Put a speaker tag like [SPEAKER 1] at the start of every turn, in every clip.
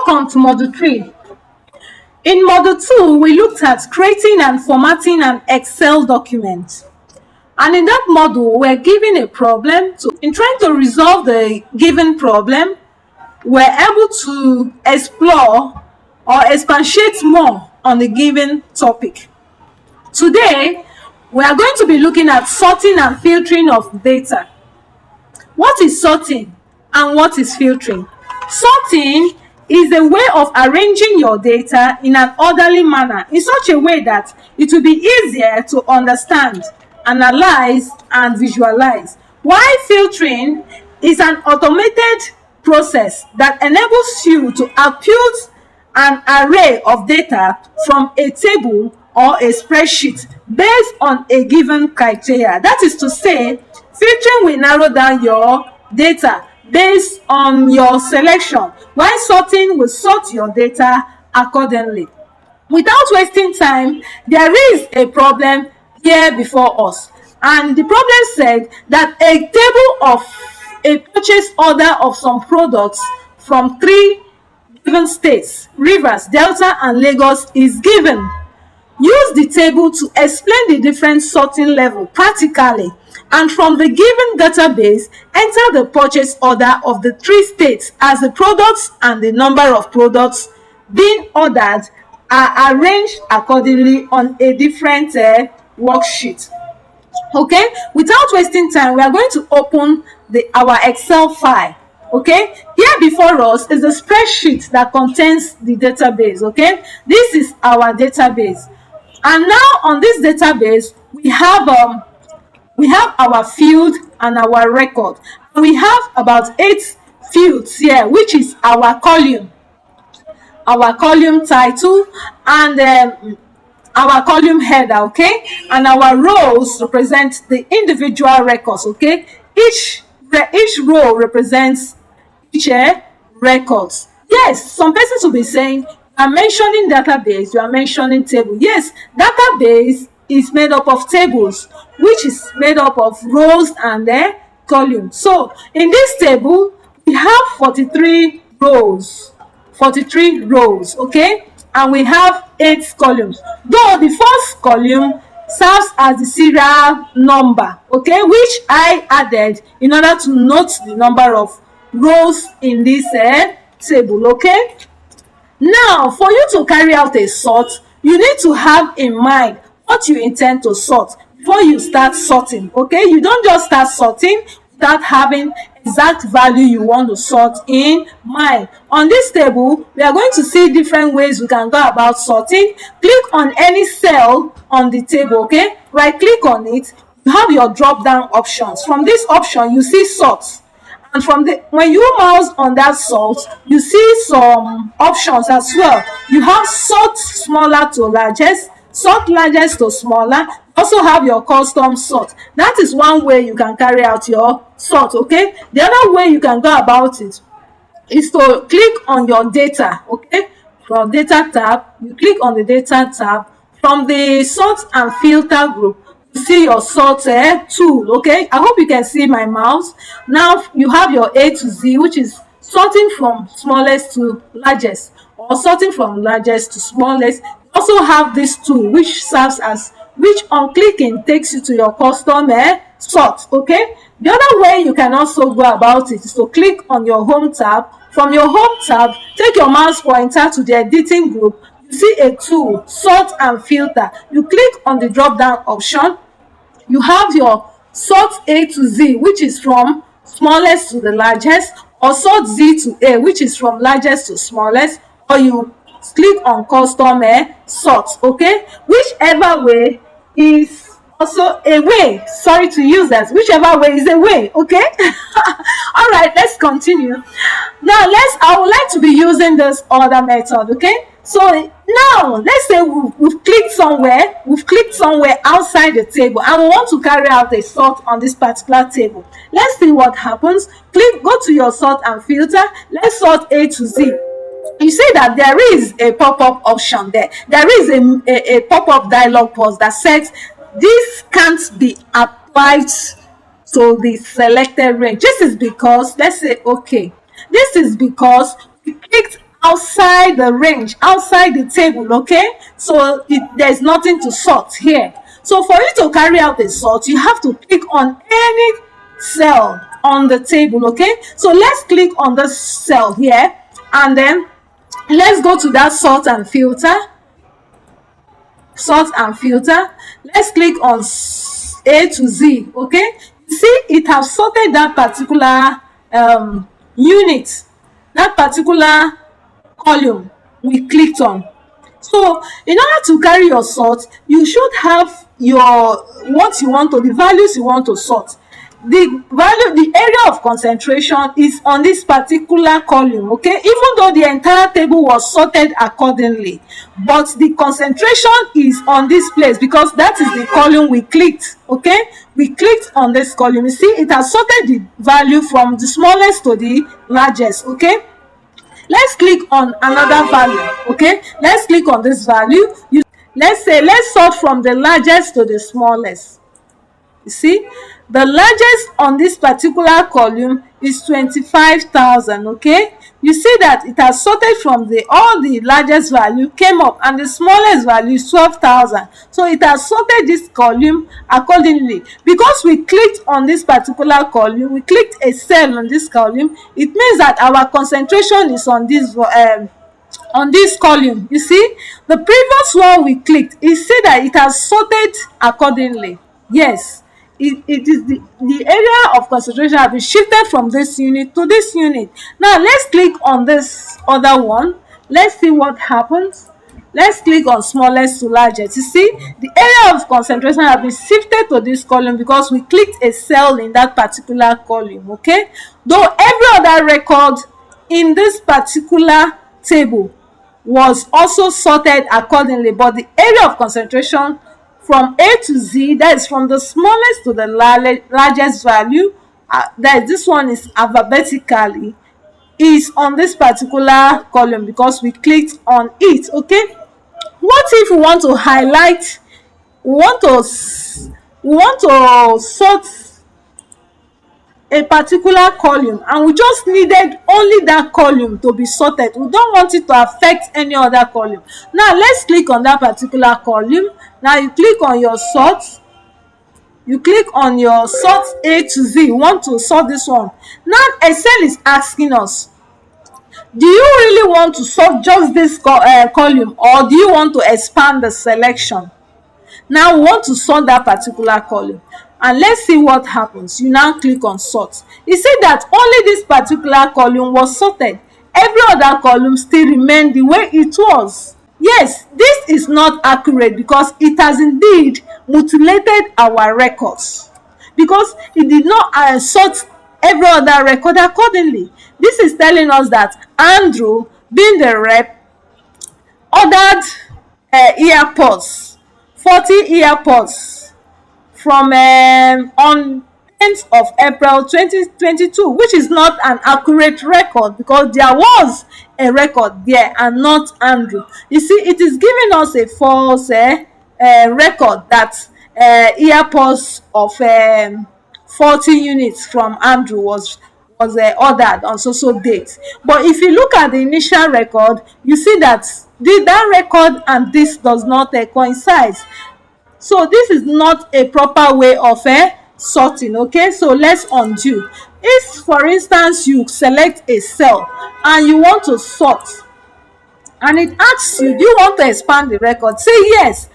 [SPEAKER 1] Welcome to Module 3. In Module 2, we looked at creating and formatting an Excel document. And in that module, we're given a problem. In trying to resolve the given problem, we're able to explore or expatiate more on the given topic. Today, we are going to be looking at sorting and filtering of data. What is sorting and what is filtering? Sorting is a way of arranging your data in an orderly manner in such a way that it will be easier to understand, analyze, and visualize. While filtering is an automated process that enables you to output an array of data from a table or a spreadsheet based on a given criteria. That is to say, filtering will narrow down your data based on your selection, while sorting will sort your data accordingly. Without wasting time, there is a problem here before us, and the problem said that a table of a purchase order of some products from 3 given states, Rivers, Delta, and Lagos, is given. Use the table to explain the different sorting level practically, and from the given database, enter the purchase order of the 3 states as the products and the number of products being ordered are arranged accordingly on a different worksheet. Okay, without wasting time, we are going to open our Excel file. Okay, here before us is the spreadsheet that contains the database. Okay, this is our database, and now on this database we have our field and our record. We have about 8 fields here, which is our column title, and our column header. Okay, and our rows represent the individual records. Okay, each row represents each records. Yes, some persons will be saying, you are mentioning database, you are mentioning table. Yes, database is made up of tables, which is made up of rows and columns. So in this table we have 43 rows, okay, and we have 8 columns, though the first column serves as the serial number, okay, which I added in order to note the number of rows in this table. Okay, now for you to carry out a sort, you need to have in mind what you intend to sort before you start sorting. Okay, you don't just start sorting without having exact value you want to sort in mind. On this table, we are going to see different ways we can go about sorting. Click on any cell on the table. Okay, right click on it, you have your drop down options. From this option you see sort, and when you mouse on that sort, you see some options as well. You have sort smaller to largest, sort largest to smaller. You also have your custom sort. That is one way you can carry out your sort. Okay, the other way you can go about it is to click on your data. Okay, from data tab, you click on the data tab. From the sort and filter group, you see your sort tool. Okay, I hope you can see my mouse. Now you have your A to Z, which is sorting from smallest to largest, or sorting from largest to smallest. You also have this tool which on clicking takes you to your custom sort. Okay, the other way you can also go about it is to click on your home tab. From your home tab, take your mouse pointer to the editing group. You see a tool, sort and filter. You click on the drop down option. You have your sort A to Z, which is from smallest to the largest, or sort Z to A, which is from largest to smallest, or you click on custom sort. Okay, whichever way is also a way. Sorry to use that. Whichever way is a way. Okay. All right, let's continue. Now I would like to be using this other method. Okay, so now let's say we've clicked somewhere outside the table, and we want to carry out a sort on this particular table. Let's see what happens. Go to your sort and filter. Let's sort A to Z. You see that there is a pop-up option there. There is a pop-up dialog box that says this can't be applied to the selected range. This is because, let's say, okay, this is because we clicked outside the range, outside the table, okay? So there's nothing to sort here. So for you to carry out a sort, you have to click on any cell on the table, okay? So let's click on this cell here, and then let's go to that sort and filter. Let's click on A to Z, okay? See, it has sorted that particular unit, that particular column we clicked on. So in order to carry your sort, you should have your the values you want to sort. The area of concentration is on this particular column, okay? Even though the entire table was sorted accordingly, but the concentration is on this place because that is the column we clicked, okay? We clicked on this column. You see, it has sorted the value from the smallest to the largest, okay? Let's click on another value, okay? Let's click on this value. Let's sort from the largest to the smallest. You see, the largest on this particular column is 25,000, okay? You see that it has sorted from all the largest value came up, and the smallest value is 12,000. So it has sorted this column accordingly. Because we clicked on this particular column, we clicked a cell on this column, it means that our concentration is on this column. You see, the previous one we clicked, it said that it has sorted accordingly. Yes, it is the area of concentration has been shifted from this unit to this unit. Now let's click on this other one. Let's see what happens. Let's click on smallest to largest. You see, the area of concentration has been shifted to this column because we clicked a cell in that particular column, okay? Though every other record in this particular table was also sorted accordingly, but the area of concentration from A to Z, that is from the smallest to the largest value, that this one is alphabetically, is on this particular column because we clicked on it, okay? What if we want to highlight, we want to sort a particular column, and we just needed only that column to be sorted. We don't want it to affect any other column. Now let's click on that particular column. Now you click on your sort. You click on your sort A to Z. You want to sort this one. Now Excel is asking us, do you really want to sort just this column, or do you want to expand the selection? Now we want to sort that particular column, and let's see what happens. You now click on sort. You see that only this particular column was sorted. Every other column still remained the way it was. Yes, this is not accurate because it has indeed mutilated our records, because it did not sort every other record accordingly. This is telling us that Andrew, being the rep, ordered earpods, 40 earpods from on 10th of April 2022, which is not an accurate record because there was a record there and not Andrew. You see, it is giving us a false record that earpods of 40 units from Andrew was ordered on so date. But if you look at the initial record, you see that that record and this does not coincide. So this is not a proper way of sorting, okay? So let's undo. If for instance you select a cell and you want to sort, and it asks you, do you want to expand the record? Say yes.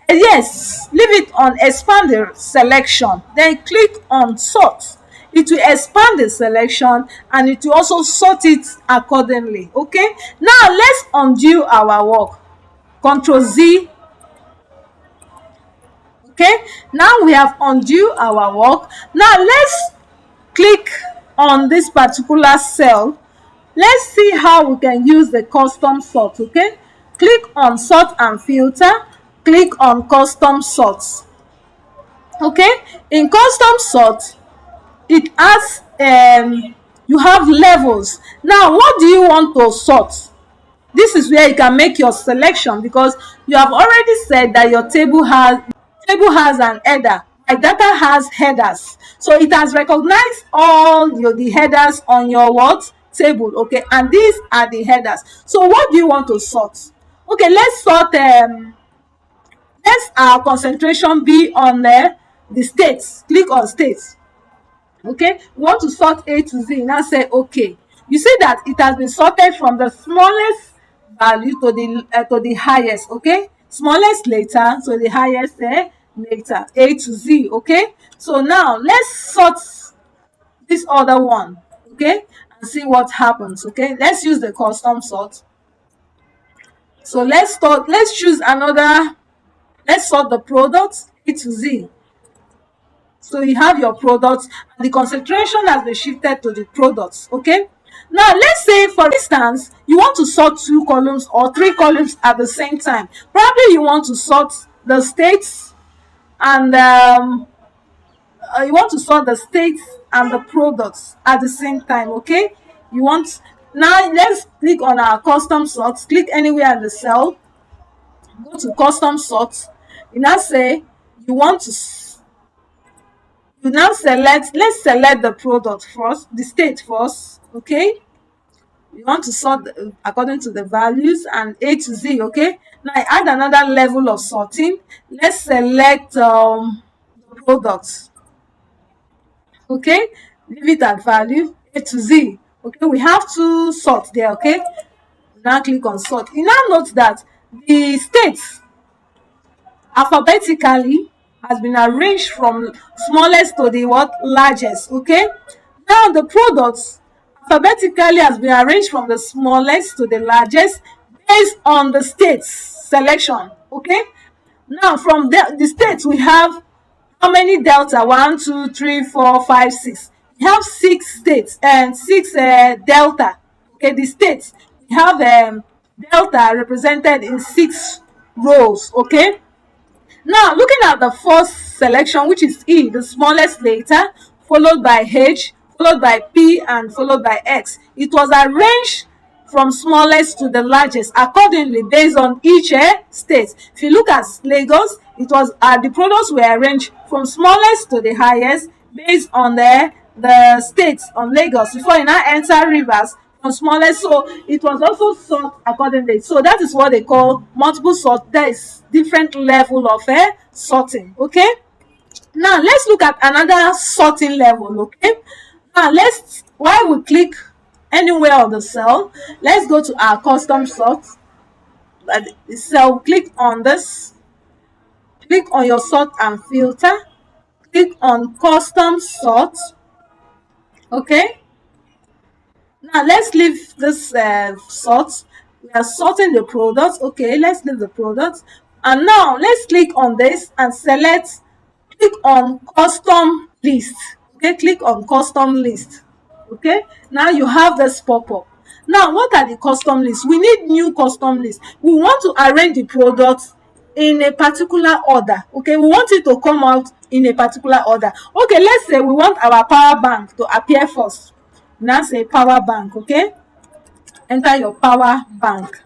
[SPEAKER 1] Yes, leave it on expand the selection, then click on sort. It will expand the selection and it will also sort it accordingly, okay? Now let's undo our work. Ctrl Z. Okay, now we have undo our work. Now let's click on this particular cell. Let's see how we can use the custom sort, okay? Click on sort and filter. Click on custom sorts. Okay, in custom sort, it has you have levels. Now what do you want to sort? This is where you can make your selection, because you have already said that your table has an header. My data has headers, so it has recognized all the headers on your table, okay, and these are the headers. So what do you want to sort? Okay, let's sort let's our concentration be on the states. Click on states. Okay, we want to sort A to Z. Now say okay. You see that it has been sorted from the smallest value to the highest. Okay, smallest later to the highest later, A to Z. Okay, so now let's sort this other one, okay, and see what happens. Okay, let's use the custom sort. So let's choose another. Let's sort the products A to Z. So you have your products and the concentration has been shifted to the products. Okay, now let's say for instance you want to sort 2 columns or 3 columns at the same time. Probably you want to sort the states and you want to sort the states and the products at the same time. Okay, you want, now let's click on our custom sort. Click anywhere in the cell, go to custom sort. You now say you want to you now select, let's select the product first, the state first. Okay, you want to sort according to the values and A to Z. Okay, now I add another level of sorting. Let's select the products. Okay, leave it at value A to Z. Okay, we have to sort there. Okay, now click on sort. You now note that the states alphabetically has been arranged from smallest to the what largest. Okay, now the products alphabetically has been arranged from the smallest to the largest based on the states selection. Okay, now from the states we have how many delta? 1, 2, 3, 4, 5, 6. We have 6 states and 6 delta. Okay, the states we have delta represented in 6 rows. Okay, now looking at the first selection, which is E, the smallest letter, followed by H, followed by P, and followed by X. It was arranged from smallest to the largest accordingly based on each state. If you look at Lagos, it was the products were arranged from smallest to the highest based on the states on Lagos. Before you now enter Rivers, from smallest, so it was also sort accordingly. So that is what they call multiple sort. There is different level of sorting. Okay, now let's look at another sorting level. Okay, now let's, while we click anywhere on the cell, let's go to our custom sort. The cell, click on this, click on your sort and filter, click on custom sort. Okay, now let's leave this sort. We are sorting the products. Okay, let's leave the products, and now let's click on this and select, click on custom list. Okay, click on custom list. Okay, now you have this pop-up. Now what are the custom lists? We need new custom lists. We want to arrange the products in a particular order. Okay, we want it to come out in a particular order. Okay, let's say we want our power bank to appear first. Now say power bank. Okay, enter your power bank.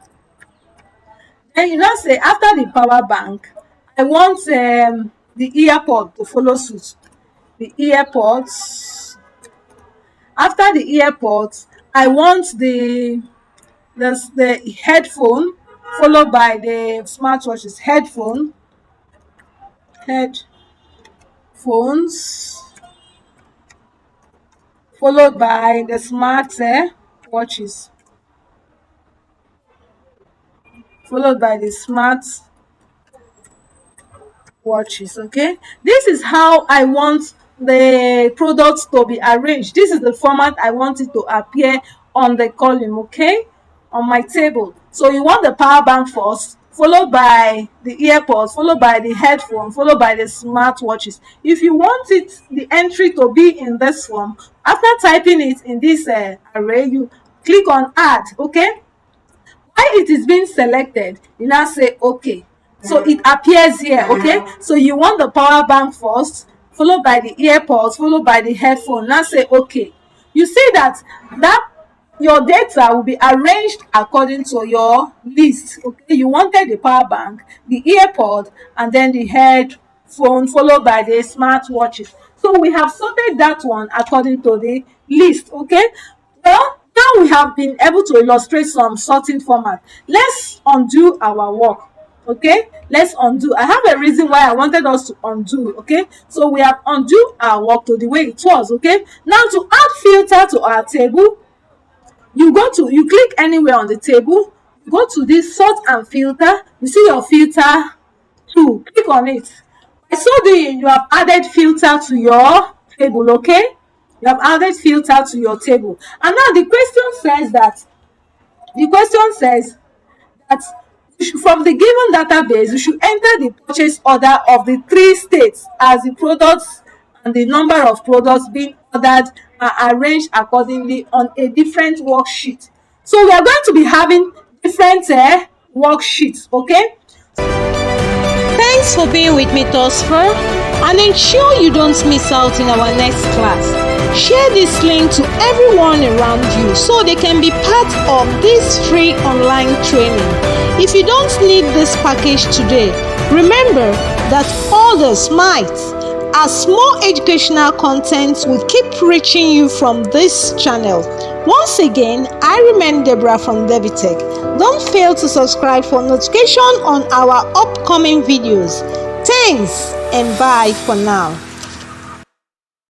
[SPEAKER 1] Then you now say after the power bank, I want the earpod to follow suit. The earpods. After the earpods, I want the headphone, followed by the smartwatches. Headphones, followed by the smart watches, followed by the smart watches. Okay, this is how I want the products to be arranged. This is the format I want it to appear on the column. Okay, on my table. So you want the power bank first, followed by the earpods, followed by the headphone, followed by the smart watches. If you want it, the entry to be in this form, after typing it in this array, you click on add. Okay, while it is being selected, you now say okay, so it appears here. Okay, so you want the power bank first, followed by the earpods, followed by the headphone. Now say okay. You see that your data will be arranged according to your list. Okay, you wanted the power bank, the earpod, and then the headphone, followed by the smart watches. So we have sorted that one according to the list. Okay, well, now we have been able to illustrate some sorting format, let's undo our work. Okay, let's undo. I have a reason why I wanted us to undo. Okay, so we have undo our work to the way it was. Okay, now to add filter to our table, you click anywhere on the table, you go to this sort and filter, you see your filter tool, click on it. By so doing, you have added filter to your table. Okay, you have added filter to your table, and now the question says that from the given database you should enter the purchase order of the 3 states as the products and the number of products being ordered are arranged accordingly on a different worksheet. So we are going to be having different worksheets. Okay,
[SPEAKER 2] Thanks for being with me thus far, and ensure you don't miss out in our next class. Share this link to everyone around you so they can be part of this free online training. If you don't need this package today, remember that others might, as more educational content will keep reaching you from this channel. Once again, I remain Deborah from Devitech. Don't fail to subscribe for notification on our upcoming videos. Thanks and bye for now.